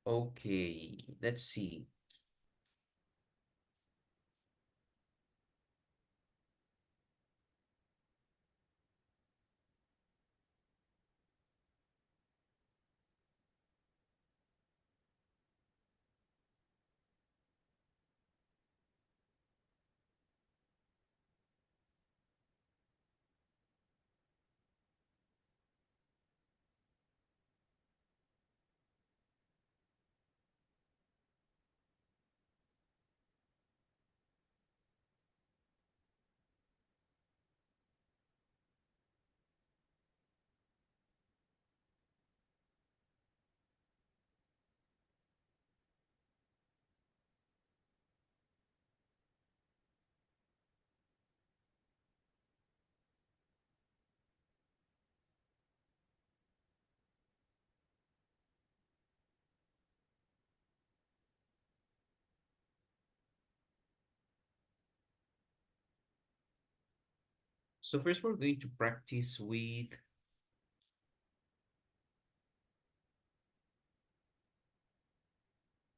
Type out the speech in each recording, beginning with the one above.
Okay, let's see. So first we're going to practice with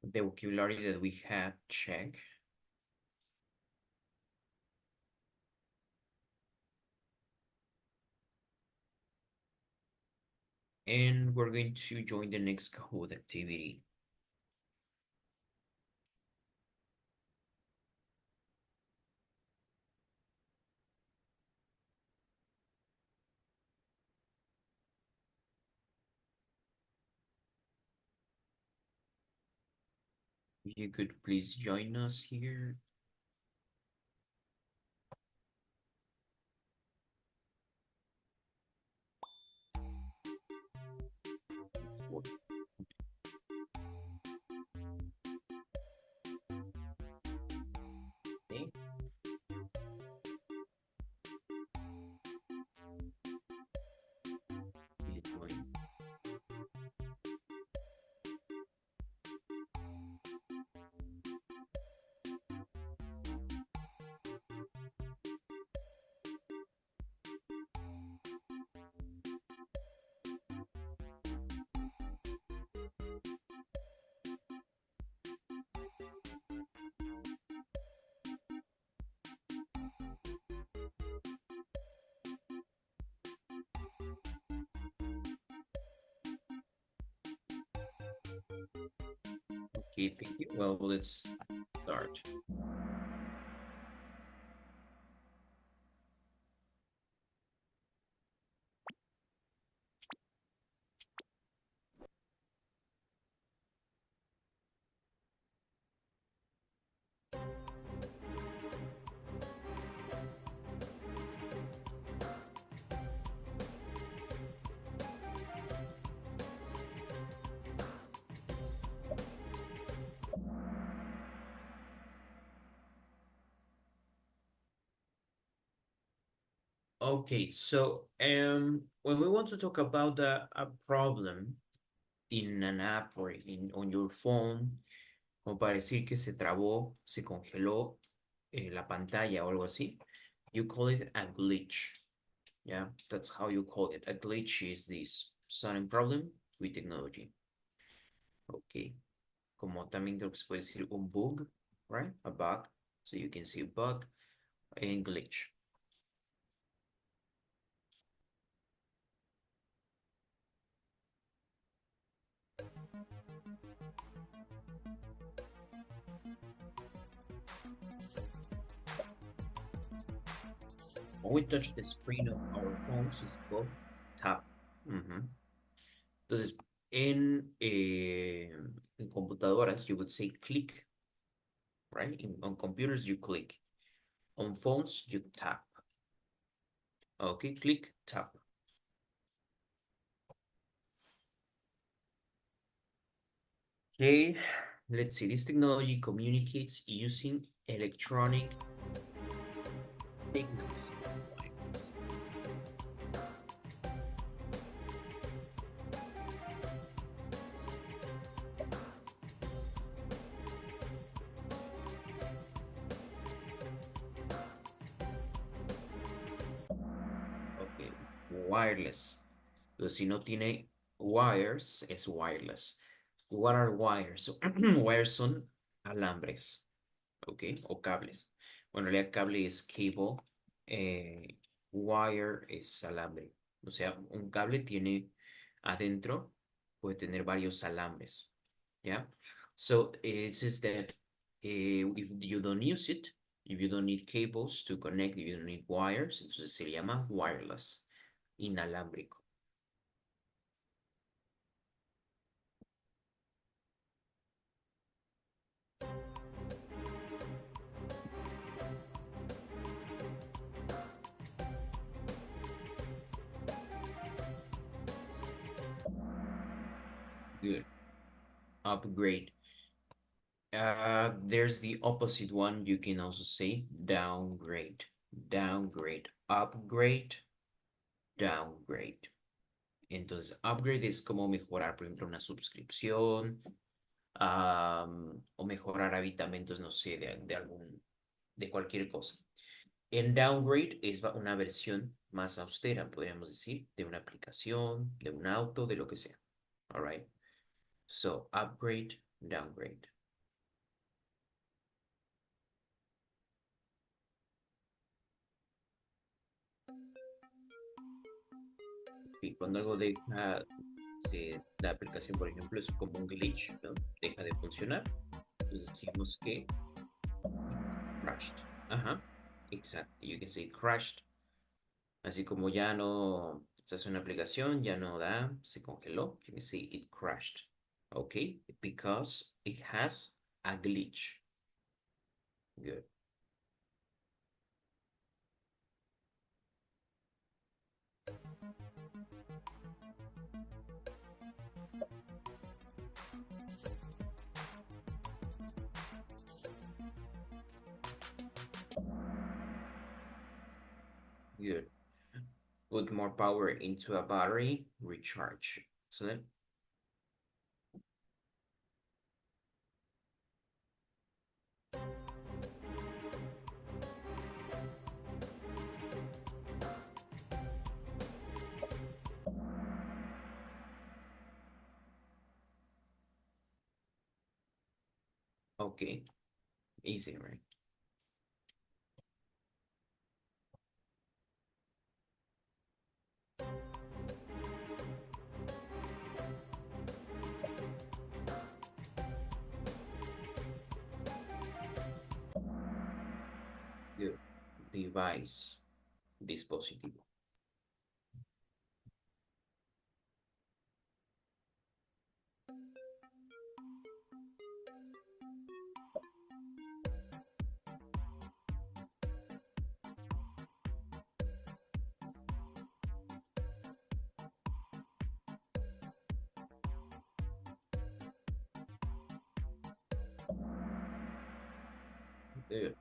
the vocabulary that we had check. And we're going to join the next Kahoot activity. If you could please join us here. Okay, please join. Okay, thank you. Well, let's start. Okay, so when we want to talk about a problem in an app or on your phone, como para decir que se trabó, se congeló la pantalla o algo así, you call it a glitch. Yeah, that's how you call it. A glitch is this sudden problem with technology. Okay, como también creo que se puede decir un bug, right? A bug. So you can see bug and glitch. When we touch the screen of our phones, it's called tap. Ujú. Entonces, en computadoras, you would say click, right? On computers, you click. On phones, you tap. Okay, click, tap. Okay, let's see. This technology communicates using electronic signals. Wires. Okay, wireless. Entonces, si no tiene wires, es wireless. What are wires? Wires son alambres, ¿ok? O cables. Bueno, el cable es cable, wire es alambre. O sea, un cable tiene adentro, puede tener varios alambres, ¿ya? So, it says that if you don't use it, if you don't need cables to connect, if you don't need wires, entonces se llama wireless, inalámbrico. Good. Upgrade. There's the opposite one. You can also say downgrade, downgrade, upgrade, downgrade. Entonces, upgrade es como mejorar, por ejemplo, una suscripción, o mejorar habitamentos, no sé, de cualquier cosa. El downgrade es una versión más austera, podríamos decir, de una aplicación, de un auto, de lo que sea. All right. So, upgrade, downgrade. Y cuando algo deja, la aplicación, por ejemplo, es como un glitch, ¿no? Deja de funcionar. Entonces decimos que crashed. Ajá, exacto. You can say crashed. Así como ya no se hace una aplicación, ya no da, se congeló. You can say it crashed. Okay, because it has a glitch. Good. Good. Put more power into a battery, recharge. Excellent. Okay, easy, right? Good. Device, dispositivo. Good.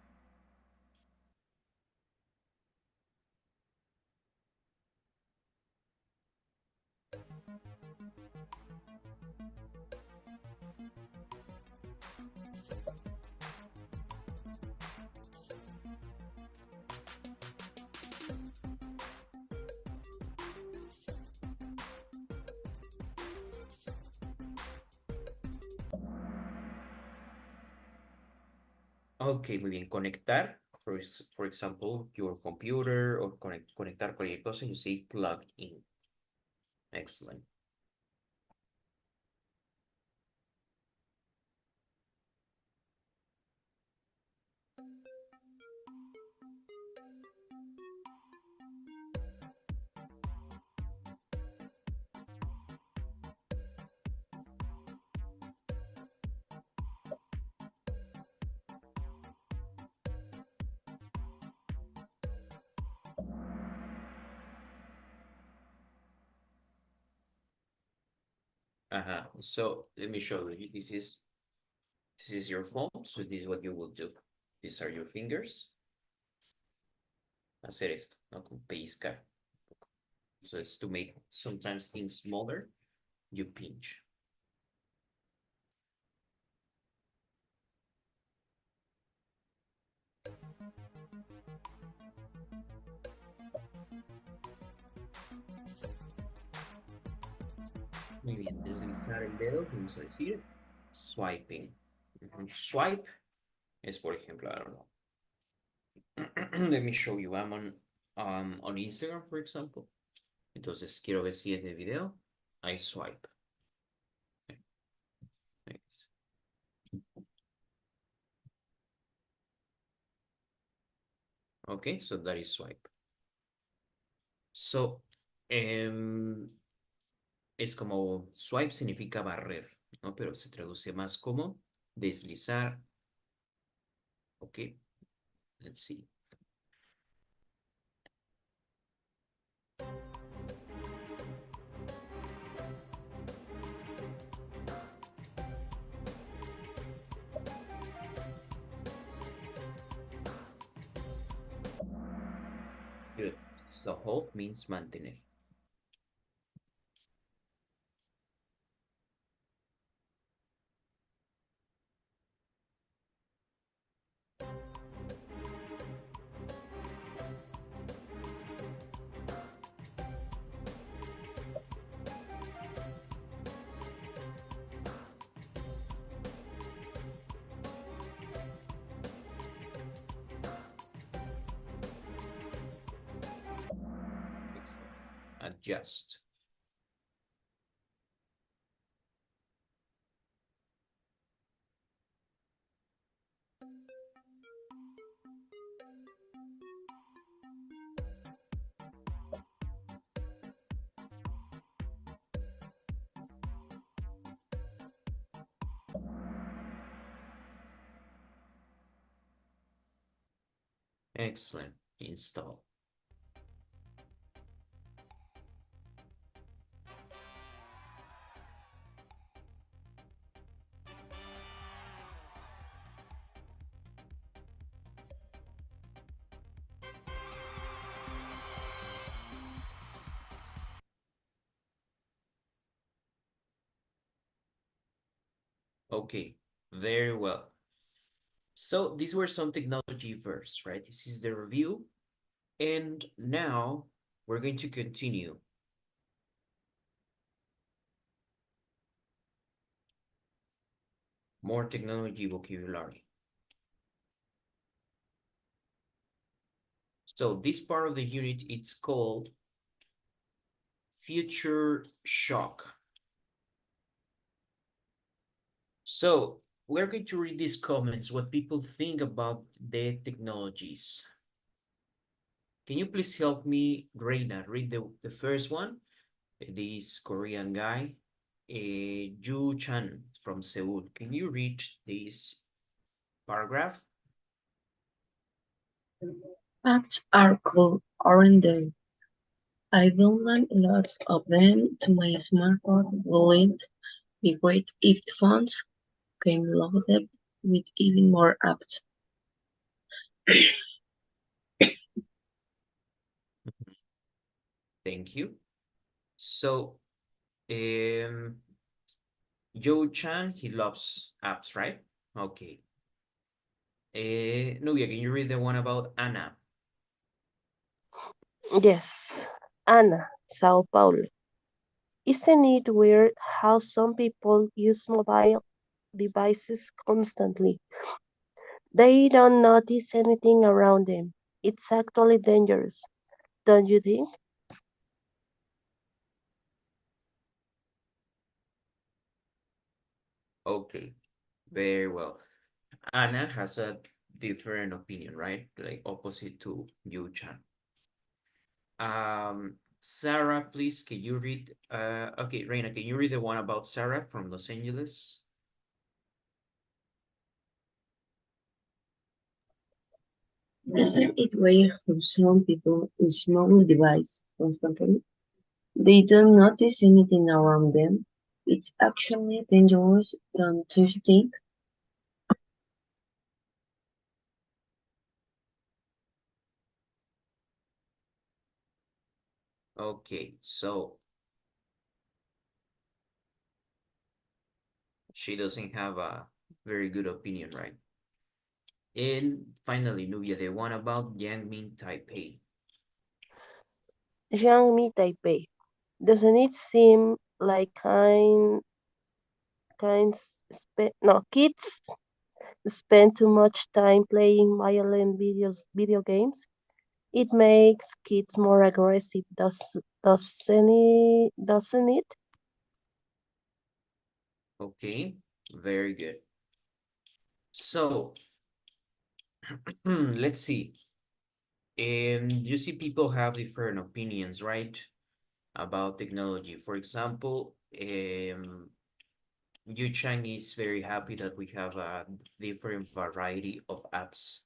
Ok, muy bien. Conectar, for example, your computer or conectar cualquier cosa, you say plug in. Excellent. So let me show you. This is your phone. So this is what you will do. These are your fingers. Hacer esto, ¿no? Como pellizcar. So it's to make sometimes things smaller, you pinch. Muy bien, deslizar el dedo, vamos a decir swiping. Swipe es, por ejemplo, I don't know. Let me show you. I'm on Instagram, for example. Entonces quiero ver si es de video. I swipe. Thanks. Okay, so that is swipe. So, es como swipe significa barrer, ¿no? Pero se traduce más como deslizar. Okay, let's see. Good. So hold means mantener. Excellent. Adjust. Excellent. Install. Okay, very well. So these were some technology verbs, right? This is the review. And now we're going to continue. More technology vocabulary. So this part of the unit, it's called future shock. So we're going to read these comments, what people think about the technologies. Can you please help me, Reina, read the first one? This Korean guy, Yu Chan from Seoul. Can you read this paragraph? Apps are cool, aren't they? I download lots of them to my smartphone. Wouldn't be great if phones came loaded with even more apps. Thank you. So, Joe Chan, he loves apps, right? Okay. Nubia, can you read the one about Anna? Yes, Anna, Sao Paulo. Isn't it weird how some people use mobile devices constantly? They don't notice anything around them. It's actually dangerous, don't you think? Okay, very well. Anna has a different opinion, right? Like opposite to Yu Chan. Sarah, please, can you read, okay, Reina, can you read the one about Sarah from Los Angeles? Isn't it weird how some people use mobile devices constantly? They don't notice anything around them. It's actually dangerous, don't you think? Okay, so she doesn't have a very good opinion, right? And finally, Nubia, the one about Yangming Taipei. Xiaomi Taipei. Doesn't it seem like kids spend too much time playing violent video games. It makes kids more aggressive, doesn't it? Okay, very good. So let's see. You see people have different opinions, right? About technology. For example, Yu Chang is very happy that we have a different variety of apps.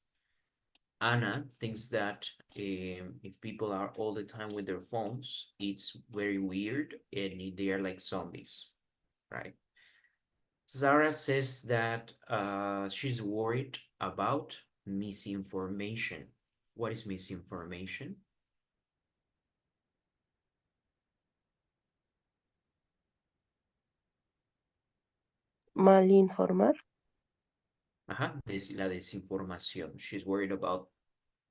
Anna thinks that if people are all the time with their phones, it's very weird and they are like zombies, right? Zara says that she's worried about misinformation. What is misinformation? Malinformar. Ajá, la desinformación. She's worried about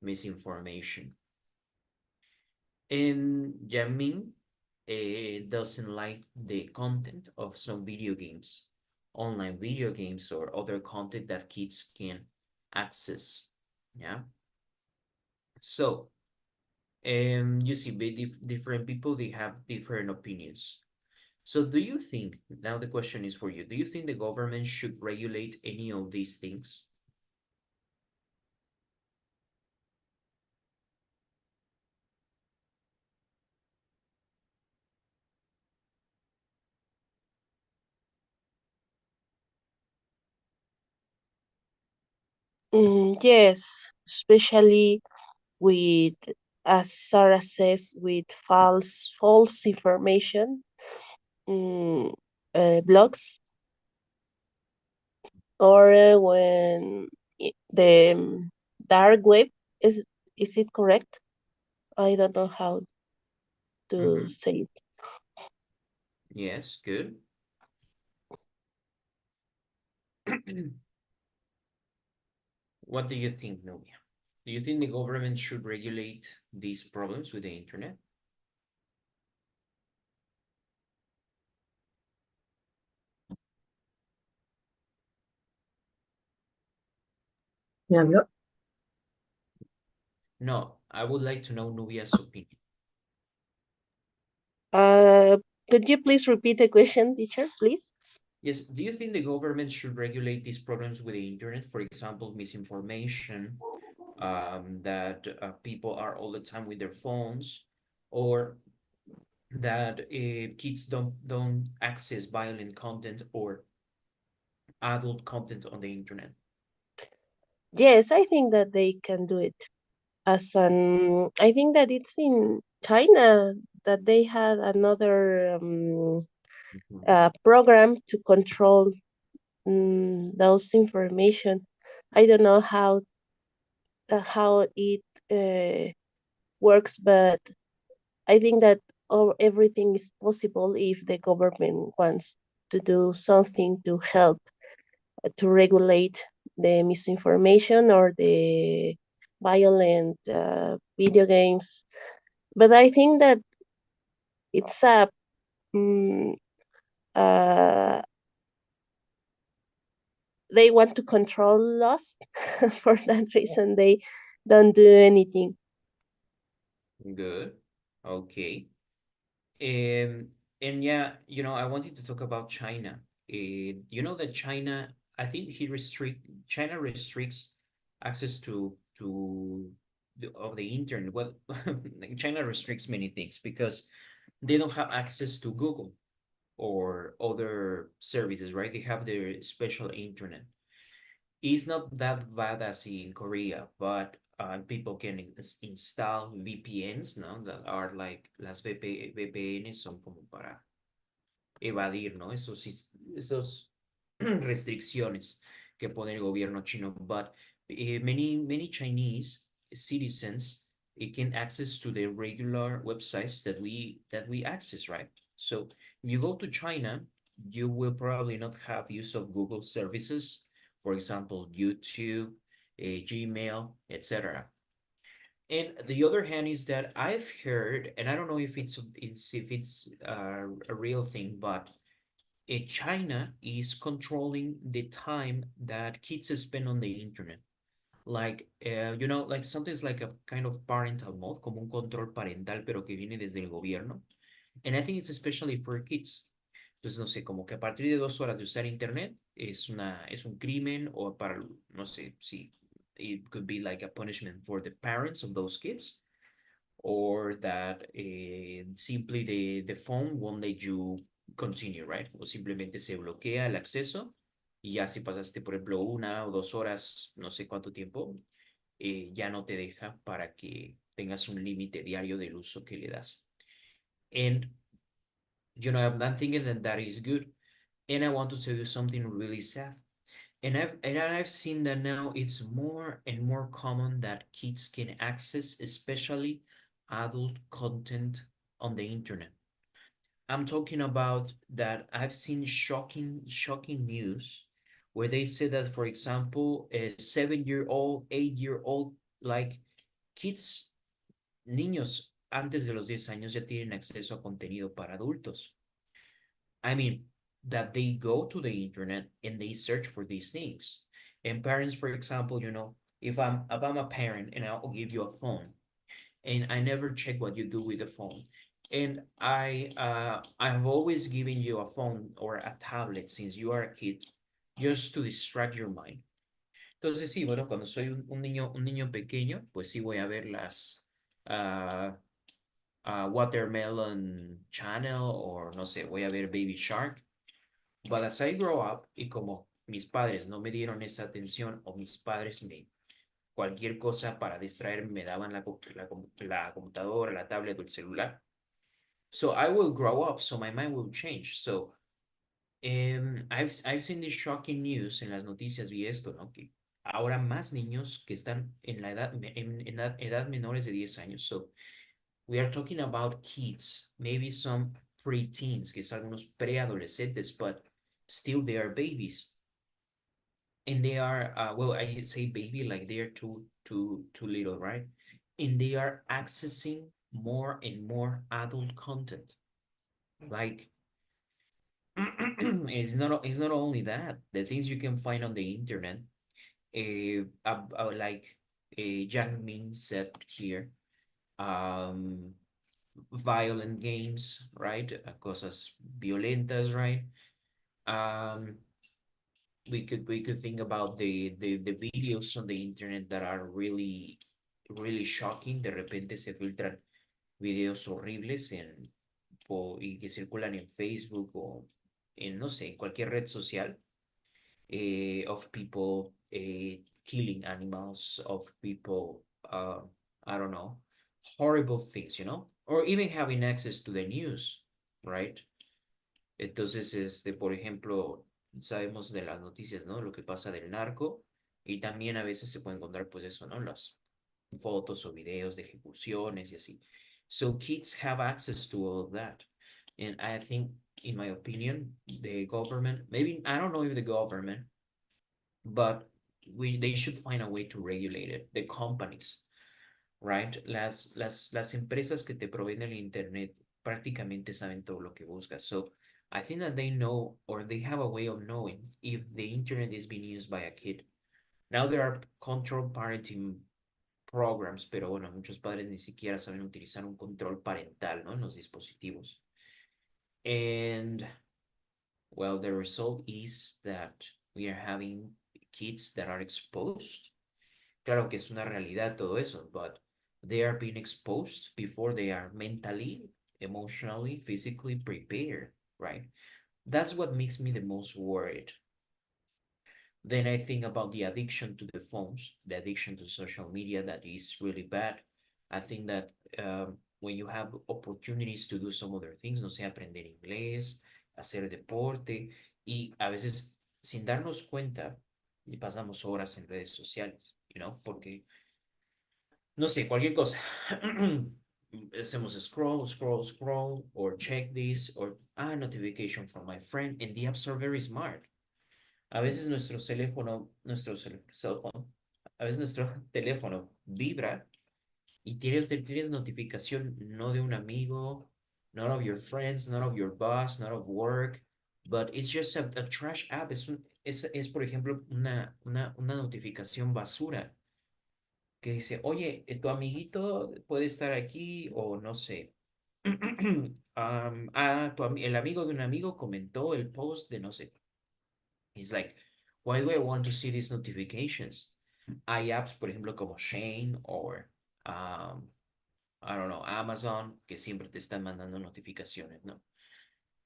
misinformation. And Yamin doesn't like the content of some video games, online video games or other content that kids can access. Yeah. So, you see, different people, they have different opinions. So do you think, now the question is for you, do you think the government should regulate any of these things? Yes, especially with, as Sarah says, with false information, mm, blogs, or when the dark web is it correct? I don't know how to Mm-hmm. say it. Yes, good. What do you think, Nubia? Do you think the government should regulate these problems with the internet? Yeah, yeah. No, I would like to know Nubia's opinion. Uh, could you please repeat the question, teacher, please? Yes, do you think the government should regulate these problems with the internet? For example, misinformation, that people are all the time with their phones, or that kids don't access violent content or adult content on the internet. Yes, I think that they can do it. I think that it's in China that they had another Mhm. program to control those information. I don't know how it works, but I think that everything is possible if the government wants to do something to help to regulate the misinformation or the violent video games. But I think that it's mm, uh, they want to control us. For that reason, they don't do anything. Good. Okay. Um, and yeah, I wanted to talk about China. You know that China, I think China restricts access to of the internet. Well, like China restricts many things because they don't have access to Google or other services, right? They have their special internet. It's not that bad as in Korea, but people can install VPNs, ¿no? That are like las VPNs son como para evadir, ¿no? Esos restricciones que pone el gobierno chino. But many Chinese citizens can access to the regular websites that we access, right? So if you go to China, you will probably not have use of Google services, for example, YouTube, Gmail, etc. And the other hand is that I've heard, and I don't know if it's a real thing, but China is controlling the time that kids spend on the internet. Like, like something's like a kind of parental mode, como un control parental, pero que viene desde el gobierno. And I think it's especially for kids. Entonces, no sé, como que a partir de 2 horas de usar internet es un crimen o para, no sé, si it could be like a punishment for the parents of those kids or that simply the phone won't let you continue, right? O simplemente se bloquea el acceso y ya si pasaste, por ejemplo, 1 o 2 horas, no sé cuánto tiempo, ya no te deja para que tengas un límite diario del uso que le das. And, I'm thinking that that is good. And I want to tell you something really sad. And I've seen that now it's more and more common that kids can access, especially adult content on the internet. I'm talking about that I've seen shocking news where they say that, for example, a 7-year-old, 8-year-old, like kids, niños antes de los 10 años ya tienen acceso a contenido para adultos. I mean, that they go to the internet and they search for these things. And parents, for example, if I'm a parent and I'll give you a phone and I never check what you do with the phone. And I've always given you a phone or a tablet since you are a kid just to distract your mind. Entonces sí, bueno, cuando soy un niño pequeño, pues sí voy a ver las uh, Watermelon Channel o no sé, voy a ver Baby Shark. But as I grow up, y como mis padres no me dieron esa atención o mis padres cualquier cosa para distraerme me daban la computadora, la tablet o el celular. So I will grow up, so my mind will change. So I've seen this shocking news en las noticias, vi esto, ¿no? Que ahora más niños que están en la edad menores de 10 años. So we are talking about kids, maybe some preteens, que es algunos preadolescentes, but still they are babies. And they are, well, I say baby like they are too little, right? And they are accessing more and more adult content. Like, it's not only that, the things you can find on the internet, like Yang Ming said here, um, violent games, right? Cosas violentas, right? Um, we could think about the videos on the internet that are really shocking. De repente se filtran videos horribles y que circulan en Facebook o en, no sé, en cualquier red social, of people killing animals, of people, I don't know, horrible things, or even having access to the news, right? Entonces, por ejemplo, sabemos de las noticias, ¿no? Lo que pasa del narco y también a veces se puede encontrar, pues eso, ¿no? Las fotos o videos de ejecuciones y así. So kids have access to all of that. And I think, in my opinion, the government, maybe, I don't know if the government, but they should find a way to regulate it. The companies, right? Las empresas que te proveen el internet prácticamente saben todo lo que buscas. So I think that they know, or they have a way of knowing if the internet is being used by a kid. Now there are control parenting programs, pero bueno, muchos padres ni siquiera saben utilizar un control parental, ¿no? En los dispositivos. And well, the result is that we are having kids that are exposed. Claro que es una realidad todo eso, but they are being exposed before they are mentally, emotionally, physically prepared, right? That's what makes me the most worried. Then I think about the addiction to the phones, the addiction to social media that is really bad. I think that when you have opportunities to do some other things, no sé, aprender inglés, hacer deporte, y a veces sin darnos cuenta, y pasamos horas en redes sociales, porque no sé, cualquier cosa. Hacemos scroll, or check this, or notification from my friend, and the apps are very smart. A veces cell phone, a veces nuestro teléfono vibra y tienes notificación no de un amigo, not of your friends, not of your boss, not of work, but it's just a trash app. Es, por ejemplo, una notificación basura que dice, oye, tu amiguito puede estar aquí o no sé. El amigo de un amigo comentó el post de no sé. It's like, why do I want to see these notifications? Hay apps, por ejemplo, como Shane o um, I don't know, Amazon, que siempre te están mandando notificaciones, ¿no?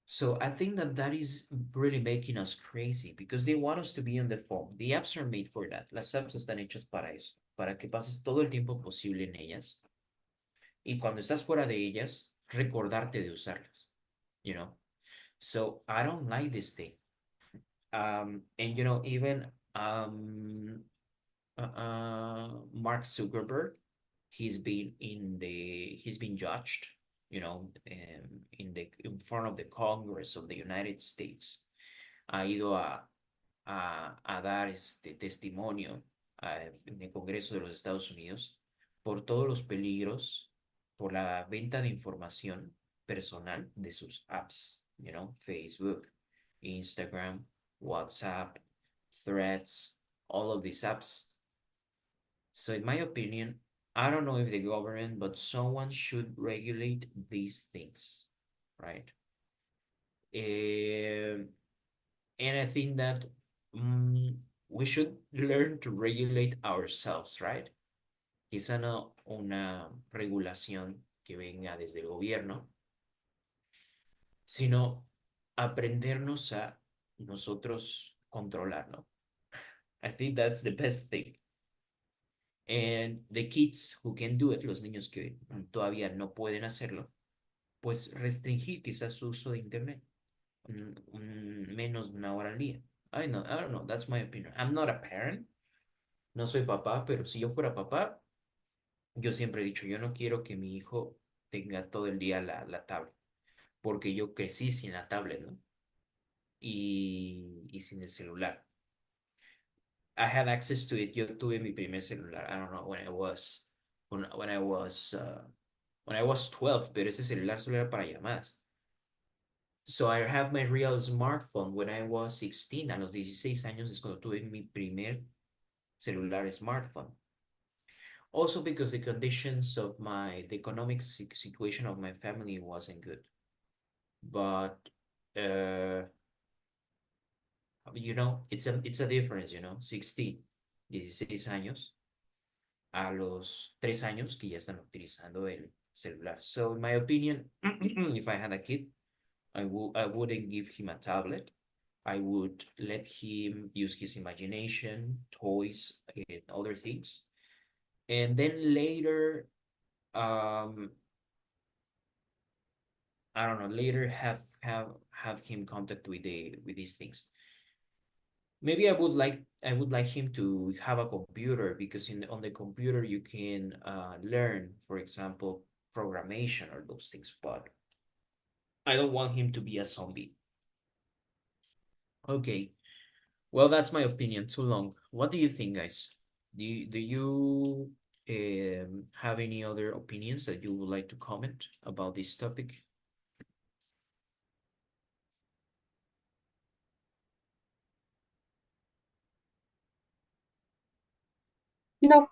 So I think that that is really making us crazy because they want us to be on the phone. The apps are made for that. Las apps están hechas para eso, para que pases todo el tiempo posible en ellas y cuando estás fuera de ellas, recordarte de usarlas, you know? So I don't like this thing. And even Mark Zuckerberg, he's been judged, in front of the Congress of the United States. Ha ido a dar este testimonio en el Congreso de los Estados Unidos por todos los peligros, por la venta de información personal de sus apps, Facebook, Instagram, WhatsApp, Threads, all of these apps. So in my opinion, I don't know if the government, but someone should regulate these things, right? Eh, and I think that we should learn to regulate ourselves, right? Quizá no una regulación que venga desde el gobierno, sino aprendernos a nosotros controlarlo. I think that's the best thing. And the kids who can do it, los niños que todavía no pueden hacerlo, pues restringir quizás su uso de internet, menos de una hora al día. I don't know, that's my opinion. I'm not a parent, no soy papá, pero si yo fuera papá, yo siempre he dicho, yo no quiero que mi hijo tenga todo el día la tablet, porque yo crecí sin la tablet, ¿no? Y sin el celular. I had access to it. Yo tuve mi primer celular. I don't know when I was 12, pero ese celular solo era para llamadas. So I have my real smartphone when I was 16. A los 16 años es cuando tuve mi primer celular smartphone. Also because the conditions of the economic situation of my family wasn't good. But it's a difference, 16 años a los 3 años que ya están utilizando el celular. So in my opinion, if I had a kid, I wouldn't give him a tablet. I would let him use his imagination, toys, and other things. And then later, I don't know, later have him contact with these things. Maybe I would like him to have a computer because on the computer you can learn, for example, programmation or those things, but I don't want him to be a zombie. Okay, well, that's my opinion. Too long. What do you think, guys? Do you have any other opinions that you would like to comment about this topic? No.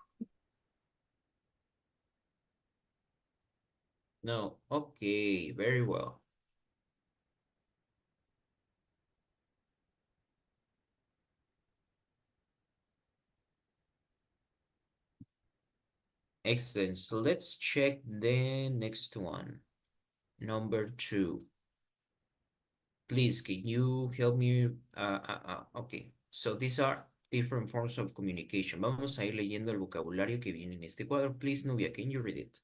No. Okay, very well. Excellent. So let's check the next one. Number 2. Please, can you help me? Okay, so these are different forms of communication. Vamos a ir leyendo el vocabulario que viene en este cuadro. Please, Nubia, can you read it?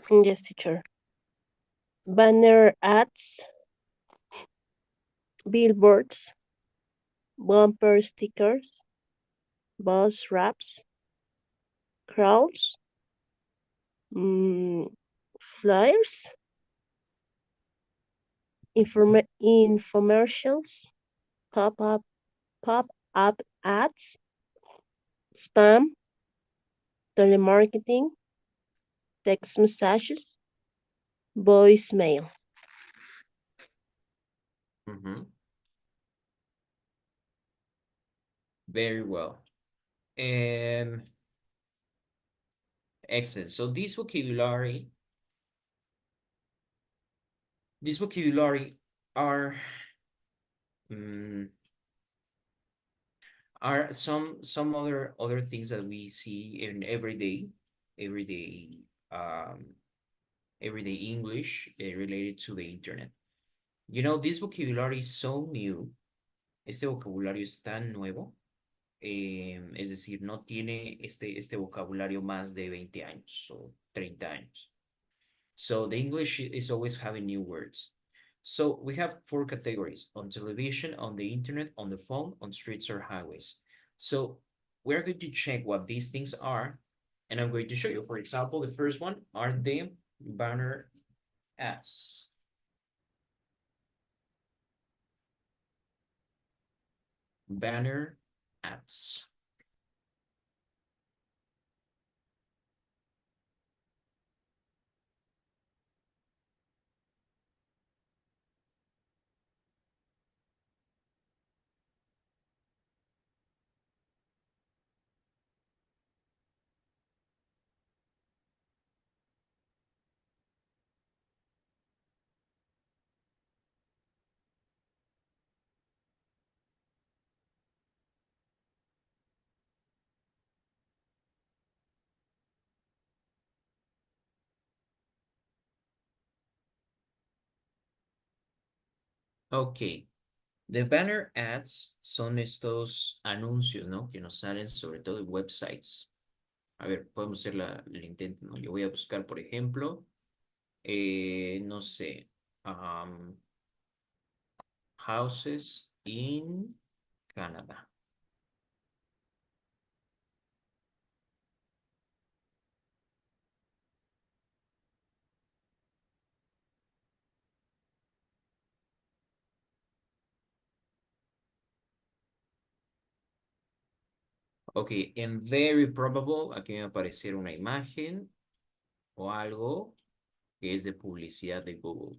Yes, teacher. Banner ads, billboards, bumper stickers, bus wraps, crowds, flyers, infomercials, pop-up ads, spam, telemarketing, text messages, voicemail. Very well. Excellent. So this vocabulary are some other things that we see in everyday um everyday English related to the internet. You know, this vocabulary is so new. Este vocabulario es tan nuevo. Es decir, no tiene este vocabulario más de 20 años o 30 años. So the English is always having new words. So we have 4 categories: on television, on the internet, on the phone, on streets or highways. So we're going to check what these things are, and I'm going to show you. For example, the first one are the banner ads. Banner ads. Ok. The banner ads son estos anuncios, ¿no? Que nos salen sobre todo en websites. A ver, podemos hacer el intento, ¿no? Yo voy a buscar, por ejemplo, no sé, houses in Canada. Ok, en very probable, aquí me va a aparecer una imagen o algo que es de publicidad de Google.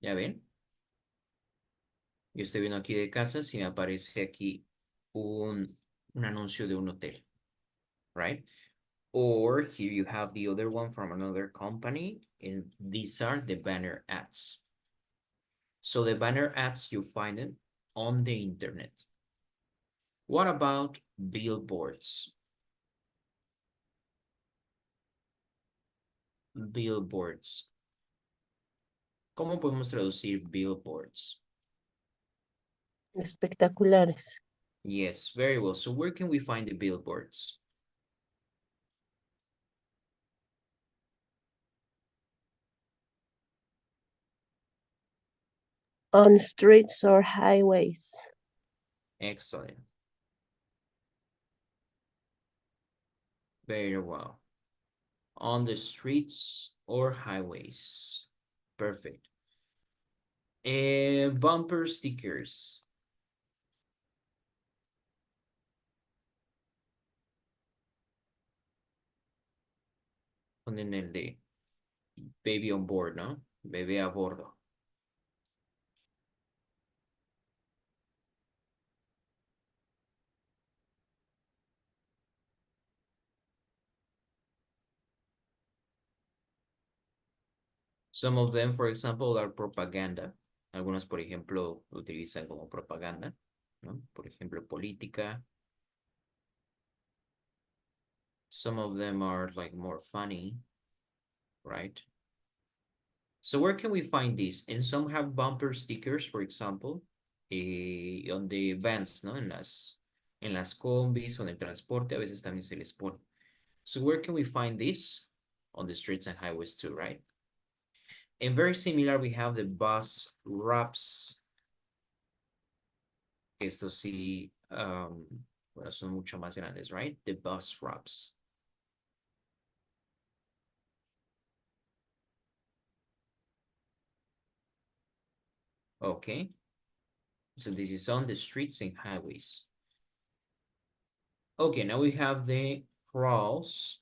¿Ya ven? Yo estoy viendo aquí de casas y me aparece aquí un anuncio de un hotel, right? Or here you have the other one from another company, and these are the banner ads. So the banner ads, you find it on the internet. What about billboards? Billboards. ¿Cómo podemos traducir billboards? Espectaculares. Yes, very well. So where can we find the billboards? On streets or highways. Excellent. Very well. On the streets or highways. Perfect. Bumper stickers. Ponen el de baby on board, ¿no? Bebé a bordo. Some of them, for example, are propaganda. Algunos, por ejemplo, lo utilizan como propaganda, ¿no? Por ejemplo, política. Some of them are like more funny, right? So where can we find these? And some have bumper stickers, for example, on the vans, ¿no? En las combis o en el transporte, a veces también se les pone. So where can we find this? On the streets and highways too, right? And very similar, we have the bus wraps. Esto sí, Bueno, son mucho más grandes, right? The bus drops. Okay. So this is on the streets and highways. Okay, now we have the crawls.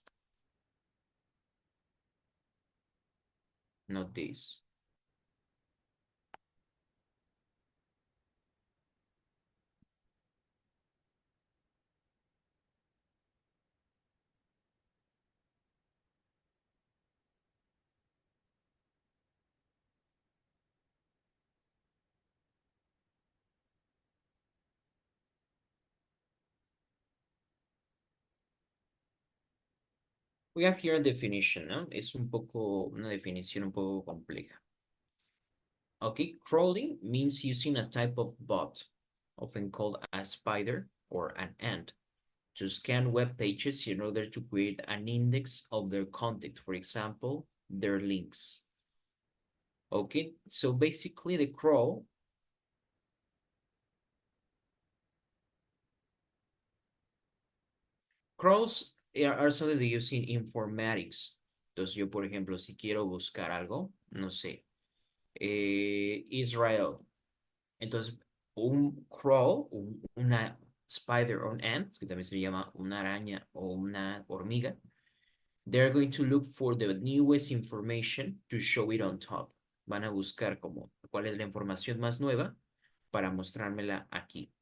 Not this. We have here a definition, ¿no? Es un poco, una definición un poco compleja. Okay, crawling means using a type of bot, often called a spider or an ant, to scan web pages in order to create an index of their content, for example, their links. Okay, so basically the crawls are something they use in informatics. Entonces yo, por ejemplo, si quiero buscar algo, no sé, Israel. Entonces, un crawl, una spider or an ant, que también se llama una araña o una hormiga, they're going to look for the newest information to show it on top. Van a buscar como cuál es la información más nueva para mostrármela aquí.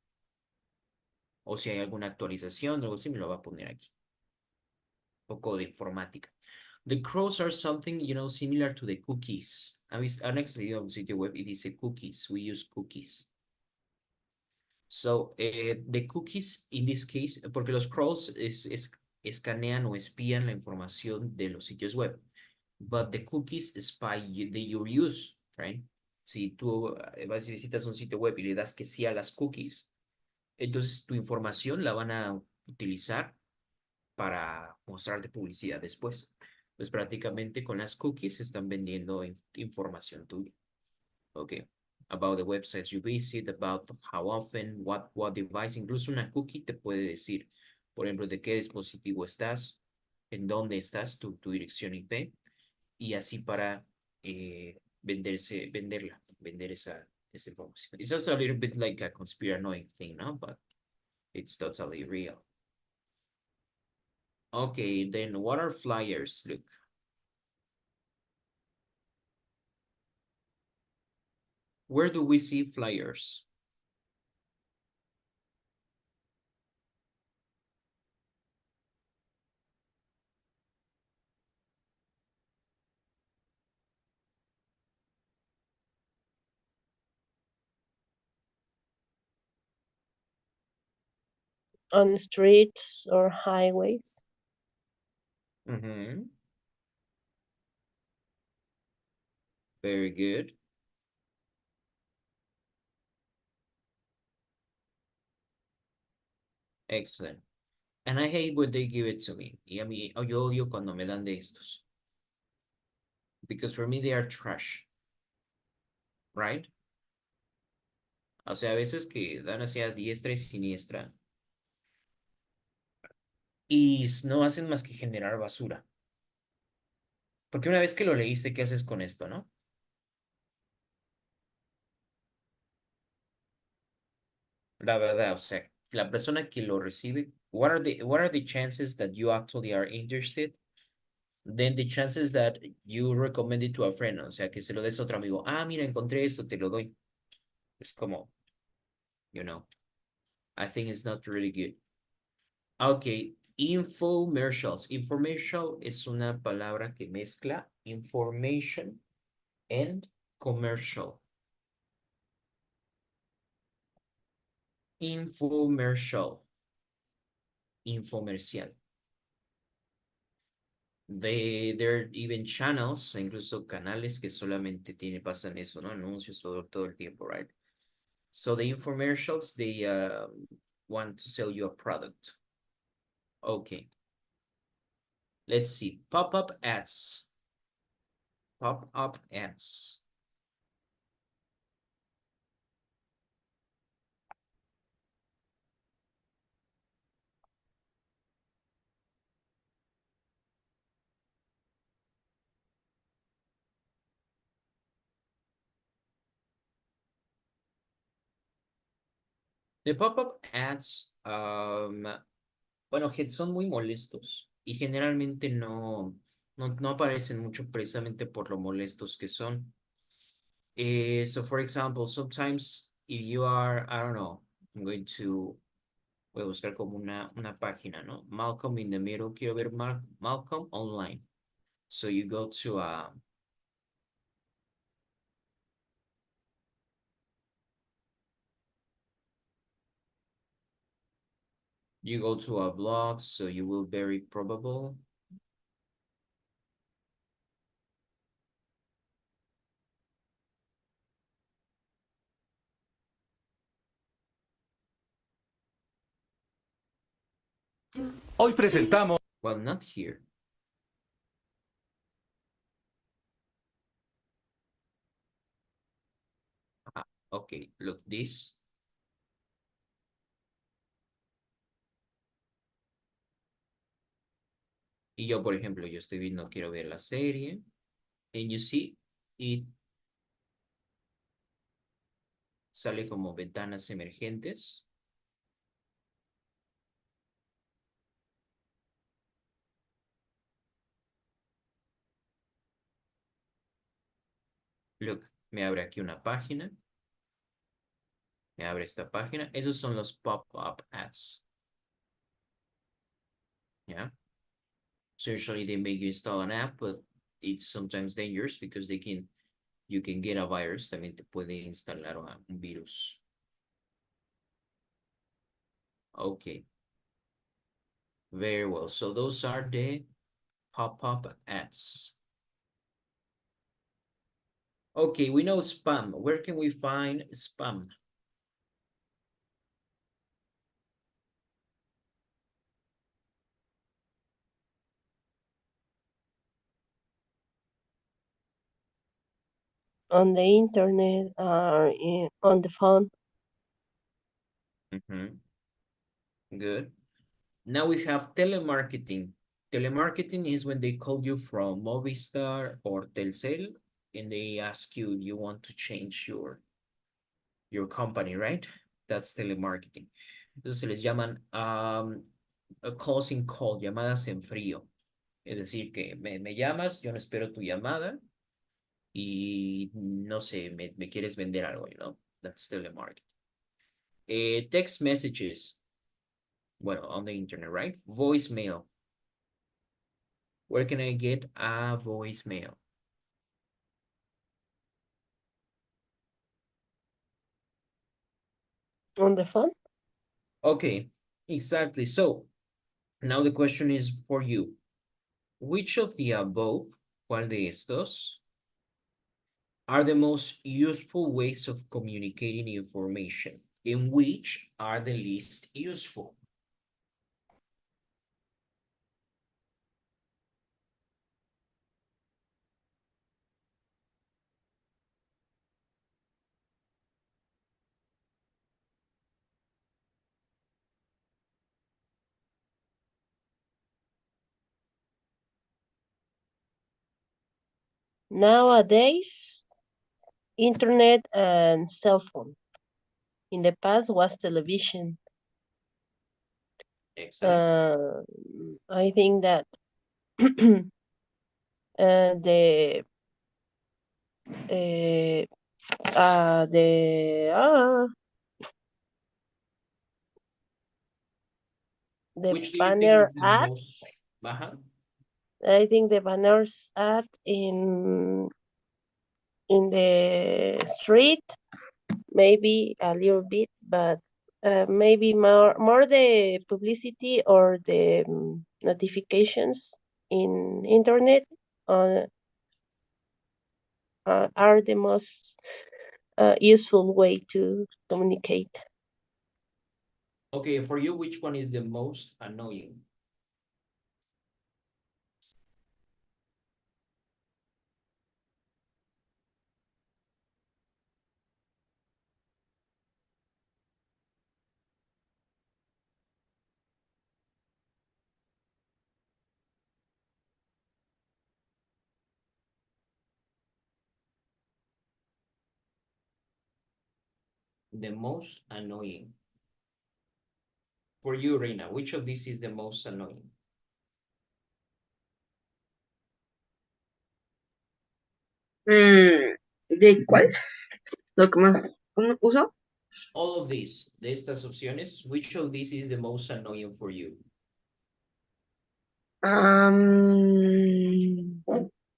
O si hay alguna actualización o algo así, me lo va a poner aquí. Un poco de informática. The crawls are something, similar to the cookies. Han accedido a un sitio web y dice cookies. We use cookies. So, the cookies, in this case, porque los crawls escanean o espían la información de los sitios web. But the cookies spy your use, right? Si tú vas y visitas un sitio web y le das que sí a las cookies, entonces tu información la van a utilizar para mostrarte publicidad después. Pues prácticamente con las cookies están vendiendo información tuya. Okay. About the websites you visit, about how often, what device, incluso una cookie te puede decir, por ejemplo, de qué dispositivo estás, en dónde estás, tu dirección IP, y así para vender esa información. It's also a little bit like a conspiranoid thing, no? But it's totally real. Okay, then what are flyers? Look. Where do we see flyers? On streets or highways. Mm-hmm. Very good. Excellent. And I hate when they give it to me. Y a mí, yo odio cuando me dan de estos. Because for me they are trash. Right? O sea, a veces que dan hacia diestra y siniestra. Y no hacen más que generar basura. Porque una vez que lo leíste, ¿qué haces con esto, no? La verdad, o sea, la persona que lo recibe, what are the chances that you actually are interested? Then the chances that you recommend it to a friend, o sea, que se lo des a otro amigo. Ah, mira, encontré esto, te lo doy. Es como, you know, I think it's not really good. Okay, infomercials. Infomercial es una palabra que mezcla information and commercial. Infomercial. Infomercial. There are even channels, incluso canales que solamente pasan eso, ¿no? Anuncios todo el tiempo, right? So the infomercials, they want to sell you a product. Okay. Let's see. Pop-up ads. Pop-up ads. The pop-up ads, bueno, son muy molestos y generalmente no aparecen mucho precisamente por lo molestos que son. So for example, sometimes if you are, I don't know, I'm going to, voy a buscar como una página, ¿no? Malcolm in the Middle, quiero ver Malcolm online. So you go to a blog, so you will very probable. Hoy presentamos. Well, not here. Okay, look, this. Y yo, por ejemplo, yo estoy viendo, quiero ver la serie. And you see, it sale como ventanas emergentes. Look, me abre aquí una página. Me abre esta página. Esos son los pop-up ads. Yeah. So usually they make you install an app, but it's sometimes dangerous because you can get a virus. También te puede instalar un virus. Okay. Very well. So those are the pop-up ads. Okay, we know spam. Where can we find spam? On the internet or on the phone. Good. Now we have telemarketing. Telemarketing is when they call you from Movistar or Telcel and they ask you, you want to change your company, right? That's telemarketing. Entonces se les llaman calls in call, llamadas en frío. Es decir, que me llamas, yo no espero tu llamada y no sé, me quieres vender algo, you know? That's telemarketing. Text messages. Well, on the internet, right? Voicemail. Where can I get a voicemail? On the phone? Okay, exactly. So now the question is for you. Which of the above, ¿cuál de estos, are the most useful ways of communicating information, and which are the least useful? Nowadays, internet and cell phone. In the past was television. Excellent. I think that the Which do you think banner is the most? ads. I think the banners ad in the street, maybe a little bit, but maybe more the publicity or the notifications in internet are the most useful way to communicate. Okay, for you, which one is the most annoying? The most annoying. For you, Reina, which of these is the most annoying? ¿De cuál? Lo que más uso. All of these, de estas opciones, which of these is the most annoying for you? Um,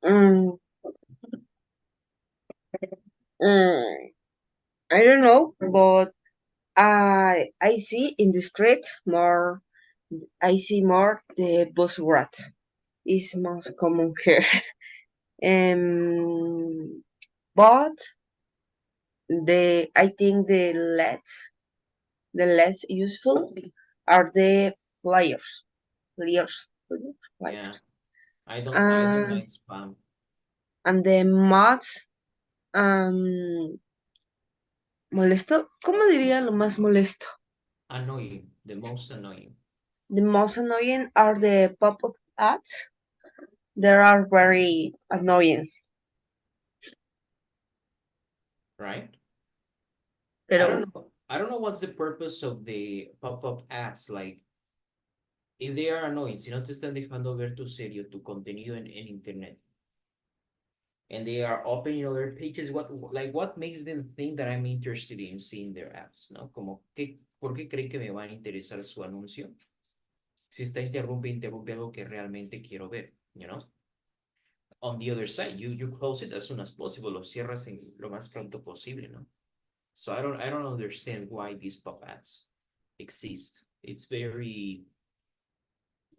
mm, mm, I don't know, but I see in the street more. I see more the buzzword is most common here. But I think the less useful are the flyers, flyers, Yeah, flyers, I don't uh, like spam. and the mods. Um, molesto. ¿Cómo diría lo más molesto? Annoying, the most annoying, The most annoying are the pop-up ads. They are very annoying. right? Pero I don't know what's the purpose of the pop-up ads, like, if they are annoying, si no te están dejando ver tu serio, tu contenido en internet, and they are opening other pages, what makes them think that I'm interested in seeing their ads, ¿no? Como, ¿por qué creen que me van a interesar su anuncio? Si está interrumpe algo que realmente quiero ver, you know? On the other side, you close it as soon as possible, lo cierras en lo más pronto posible, ¿no? So I don't understand why these pop ads exist. It's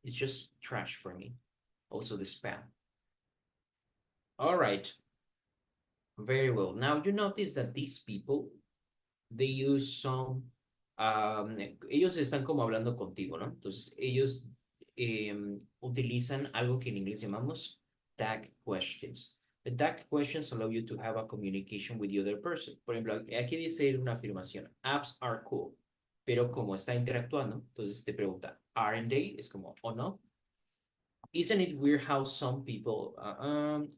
just trash for me. Also the spam. All right. Very well. Now you notice that these people, they use some, ellos están como hablando contigo, ¿no? Entonces ellos utilizan algo que en inglés llamamos tag questions. The tag questions allow you to have a communication with the other person. Por ejemplo, aquí dice una afirmación, apps are cool, pero como está interactuando, entonces te pregunta, aren't they? Es como, ¿o no? Isn't it weird how some people,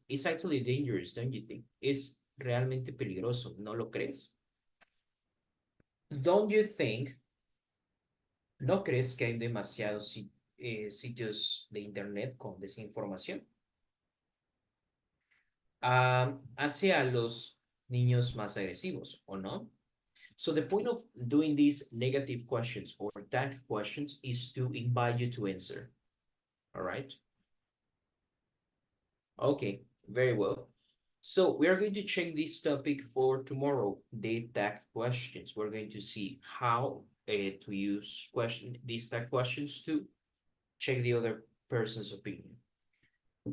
it's actually dangerous, don't you think? Es realmente peligroso, ¿no lo crees? Don't you think, ¿no crees que hay demasiados sitios de internet con desinformación? Hacia los niños más agresivos, ¿o no? So the point of doing these negative questions or tag questions is to invite you to answer. All right? Okay, very well. So we are going to check this topic for tomorrow, the tag questions. We're going to see how to use these tag questions to check the other person's opinion.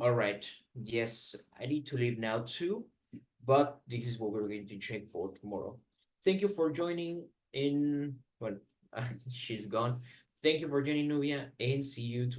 All right. Yes, I need to leave now too, but this is what we're going to check for tomorrow. Thank you for joining in. Well, she's gone. Thank you for joining, Nubia, and see you tomorrow.